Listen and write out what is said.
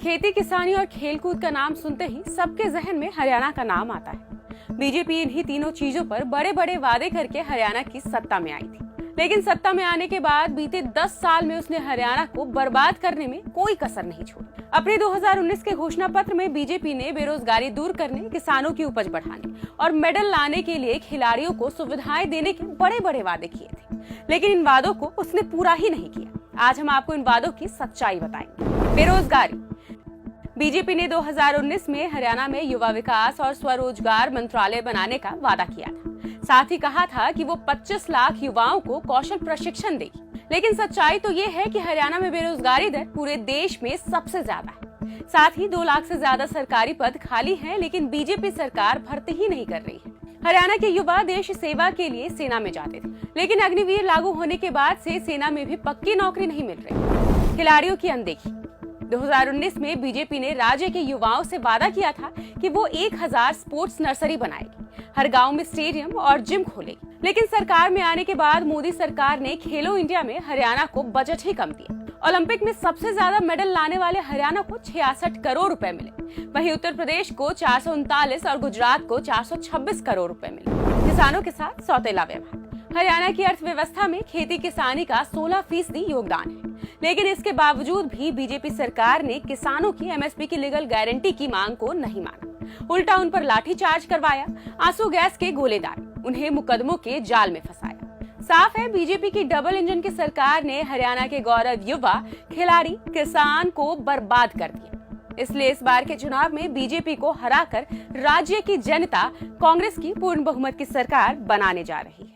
खेती किसानी और खेलकूद का नाम सुनते ही सबके जहन में हरियाणा का नाम आता है। बीजेपी इन्हीं तीनों चीजों पर बड़े बड़े वादे करके हरियाणा की सत्ता में आई थी, लेकिन सत्ता में आने के बाद बीते 10 साल में उसने हरियाणा को बर्बाद करने में कोई कसर नहीं छोड़ी। अपने 2019 के घोषणा पत्र में बीजेपी ने बेरोजगारी दूर करने, किसानों की उपज बढ़ाने और मेडल लाने के लिए खिलाड़ियों को सुविधाएं देने के बड़े बड़े वादे किए थे, लेकिन इन वादों को उसने पूरा ही नहीं किया। आज हम आपको इन वादों की सच्चाई बताएंगे। बेरोजगारी। बीजेपी ने 2019 में हरियाणा में युवा विकास और स्वरोजगार मंत्रालय बनाने का वादा किया था। साथ ही कहा था कि वो 25 लाख युवाओं को कौशल प्रशिक्षण देगी, लेकिन सच्चाई तो ये है कि हरियाणा में बेरोजगारी दर पूरे देश में सबसे ज्यादा है। साथ ही 2 लाख से ज्यादा सरकारी पद खाली हैं, लेकिन बीजेपी सरकार भर्ती ही नहीं कर रही है। हरियाणा के युवा देश सेवा के लिए सेना में जाते थे, लेकिन अग्निवीर लागू होने के बाद से सेना में भी पक्की नौकरी नहीं मिल रही। खिलाड़ियों की अनदेखी। 2019 में बीजेपी ने राज्य के युवाओं से वादा किया था कि वो 1000 स्पोर्ट्स नर्सरी बनाएगी, हर गांव में स्टेडियम और जिम खोलेगी, लेकिन सरकार में आने के बाद मोदी सरकार ने खेलो इंडिया में हरियाणा को बजट ही कम दिया। ओलंपिक में सबसे ज्यादा मेडल लाने वाले हरियाणा को 66 करोड़ रुपए मिले, वहीं उत्तर प्रदेश को 439 और गुजरात को 426 करोड़ रुपए मिले। किसानों के साथ सौतेला व्यवहार। हरियाणा की अर्थव्यवस्था में खेती किसानी का 16% योगदान है, लेकिन इसके बावजूद भी बीजेपी सरकार ने किसानों की एमएसपी की लीगल गारंटी की मांग को नहीं माना, उल्टा उन पर लाठीचार्ज करवाया, आंसू गैस के गोले डाले, उन्हें मुकदमों के जाल में फंसाया। साफ है, बीजेपी की डबल इंजन की सरकार ने हरियाणा के गौरव युवा, खिलाड़ी, किसान को बर्बाद कर दिया। इसलिए इस बार के चुनाव में बीजेपी को हराकर राज्य की जनता कांग्रेस की पूर्ण बहुमत की सरकार बनाने जा रही है।